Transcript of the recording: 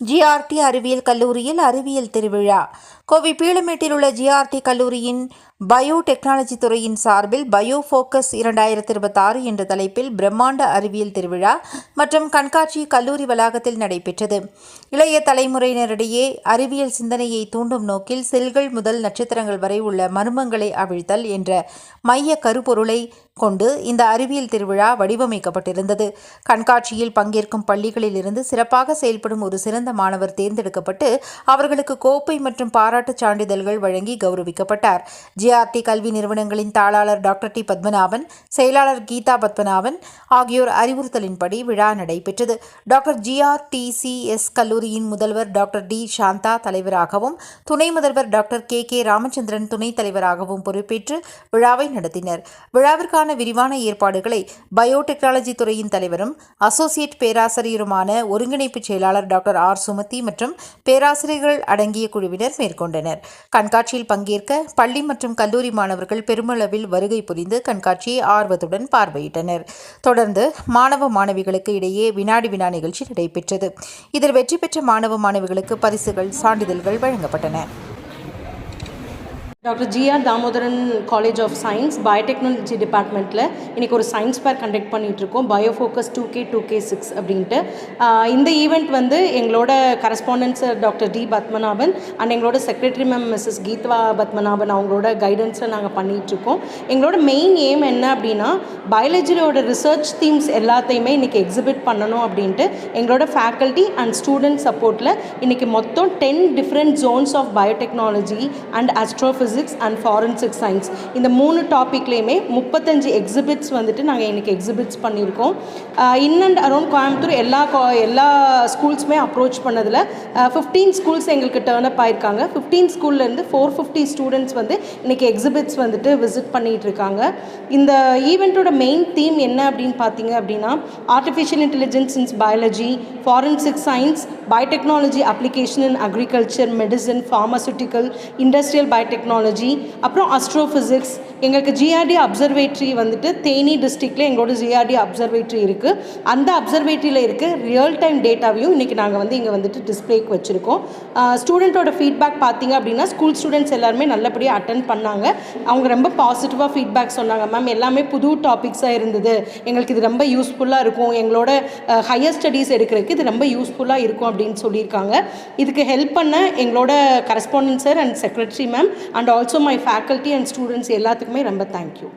GRT அறிவியல் கல்லூரியில் அறிவியல் திருவிழா. கோவை பீளமேட்டில் உள்ள ஜிஆர்டி கல்லூரியின் பயோடெக்னாலஜி துறையின் சார்பில் பயோ ஃபோக்கஸ் 2026 என்ற தலைப்பில் பிரம்மாண்ட அறிவியல் திருவிழா மற்றும் கண்காட்சி கல்லூரி வளாகத்தில் நடைபெற்றது. இளைய தலைமுறையினரிடையே அறிவியல் சிந்தனையை தூண்டும் நோக்கில் செல்கள் முதல் நட்சத்திரங்கள் வரை உள்ள மர்மங்களை அவிழ்த்தல் என்ற மைய கருப்பொருளை கொண்டு இந்த அறிவியல் திருவிழா வடிவமைக்கப்பட்டிருந்தது. கண்காட்சியில் பங்கேற்கும் பள்ளிகளில் இருந்து சிறப்பாக செயல்படும் ஒரு சிறந்த மாணவர் தேர்ந்தெடுக்கப்பட்டு அவர்களுக்கு கோப்பை மற்றும் பாராட்டுச் சான்றிதழ்கள் வழங்கி கௌரவிக்கப்பட்டார். ஜிஆர்டி கல்வி நிறுவனங்களின் தாளாளர் டாக்டர் டி பத்மநாபன், செயலாளர் கீதா பத்மநாபன் ஆகியோர் அறிவுறுத்தலின்படி விழா நடைபெற்றது. டாக்டர் ஜிஆர்டிசிஎஸ் கல்லூரியின் முதல்வர் டாக்டர் டி சாந்தா தலைவராகவும், துணை முதல்வர் டாக்டர் கே ராமச்சந்திரன் துணைத் தலைவராகவும் பொறுப்பேற்று விழாவை நடத்தினர். விழாவிற்கான விரிவான ஏற்பாடுகளை பயோடெக்னாலஜி துறையின் தலைவரும் அசோசியேட் பேராசிரியருமான ஒருங்கிணைப்பு செயலாளர் டாக்டர் ஆர் சுமதி மற்றும் பேராசிரியர்கள் அடங்கிய குழுவினர் மேற்கொண்டனர். கண்காட்சியில் பங்கேற்க பள்ளி மற்றும் கல்லூரி மாணவர்கள் பெருமளவில் வருகை புரிந்து கண்காட்சியை ஆர்வத்துடன் பார்வையிட்டனர். தொடர்ந்து மாணவ மாணவிகளுக்கு இடையே வினாடி வினா நிகழ்ச்சி நடைபெற்றது. இதில் வெற்றி பெற்ற மாணவ மாணவிகளுக்கு பரிசுகள், சான்றிதழ்கள் வழங்கப்பட்டன. Doctor GR Damodaran college of science biotechnology டிபார்ட்மெண்ட்டில் இன்றைக்கி ஒரு சயின்ஸ் ஃபேர் கண்டக்ட் பண்ணிகிட்ருக்கோம். பயோ ஃபோக்கஸ் 2K6 அப்படின்ட்டு. இந்த ஈவெண்ட் வந்து எங்களோட correspondence doctor D Padmanabhan and எங்களோட secretary ma'am missus Geetha Padmanabhan அவங்களோட கைடன்ஸில் நாங்கள் பண்ணிகிட்ருக்கோம். எங்களோட மெயின் எய்ம் என்ன அப்படின்னா பயாலஜியோட ரிசர்ச் தீம்ஸ் எல்லாத்தையுமே இன்றைக்கி எக்ஸிபிட் பண்ணணும் அப்படின்ட்டு எங்களோட ஃபேக்கல்ட்டி அண்ட் ஸ்டூடெண்ட் சப்போர்ட்டில் இன்றைக்கி மொத்தம் 10 different zones of biotechnology and astrophysics and forensic science இந்த 3 டாப்பிக்லேயுமே 35 எக்ஸிபிட்ஸ் வந்துட்டு நாங்கள் இன்றைக்கி எக்ஸிபிட்ஸ் பண்ணியிருக்கோம். இன் அண்ட் அரௌண்ட் கோயம்புத்தூர் எல்லா ஸ்கூல்ஸுமே அப்ரோச் பண்ணதில் 15 ஸ்கூல்ஸ் எங்களுக்கு டர்ன் அப் ஆயிருக்காங்க. 15 ஸ்கூல்லேருந்து 450 ஸ்டூடெண்ட்ஸ் வந்து இன்றைக்கி எக்ஸிபிட்ஸ் வந்துட்டு விசிட் பண்ணிகிட்டு இருக்காங்க. இந்த ஈவெண்ட்டோட மெயின் தீம் என்ன அப்படின்னு பார்த்தீங்க அப்படின்னா ஆர்டிஃபிஷியல் இன்டெலிஜென்ஸ் இன் biology, forensic science, biotechnology application இன் agriculture, medicine, pharmaceutical, industrial biotechnology, அப்புறம் அஸ்ட்ரோஃபிசிக்ஸ். எங்களுக்கு ஜிஆர்டி அப்சர்வேட்ரி வந்துட்டு தேனி டிஸ்ட்ரிக்டில் எங்களோட ஜிஆர்டி அப்சர்வேட்ரி இருக்குது. அந்த அப்சர்வேட்ரியில் இருக்க ரியல் டைம் டேட்டாவையும் இன்றைக்கி நாங்கள் வந்து இங்கே வந்துட்டு டிஸ்பிளேக்கு வச்சுருக்கோம். ஸ்டூடெண்ட்டோட ஃபீட்பேக் பார்த்தீங்க அப்படின்னா ஸ்கூல் ஸ்டூடெண்ட்ஸ் எல்லாருமே நல்லபடியாக அட்டென்ட் பண்ணாங்க. அவங்க ரொம்ப பாசிட்டிவாக ஃபீட்பேக் சொன்னாங்க. மேம் எல்லாமே புது டாபிக்ஸாக இருந்தது, எங்களுக்கு இது ரொம்ப யூஸ்ஃபுல்லாக இருக்கும், எங்களோட ஹையர் ஸ்டடீஸ் எடுக்கிறதுக்கு இது ரொம்ப யூஸ்ஃபுல்லாக இருக்கும் அப்படின்னு சொல்லியிருக்காங்க. இதுக்கு ஹெல்ப் பண்ண எங்களோட correspondent sir and secretary ma'am and also my faculty and students எல்லாத்துக்குமே ரொம்ப தேங்க்யூ.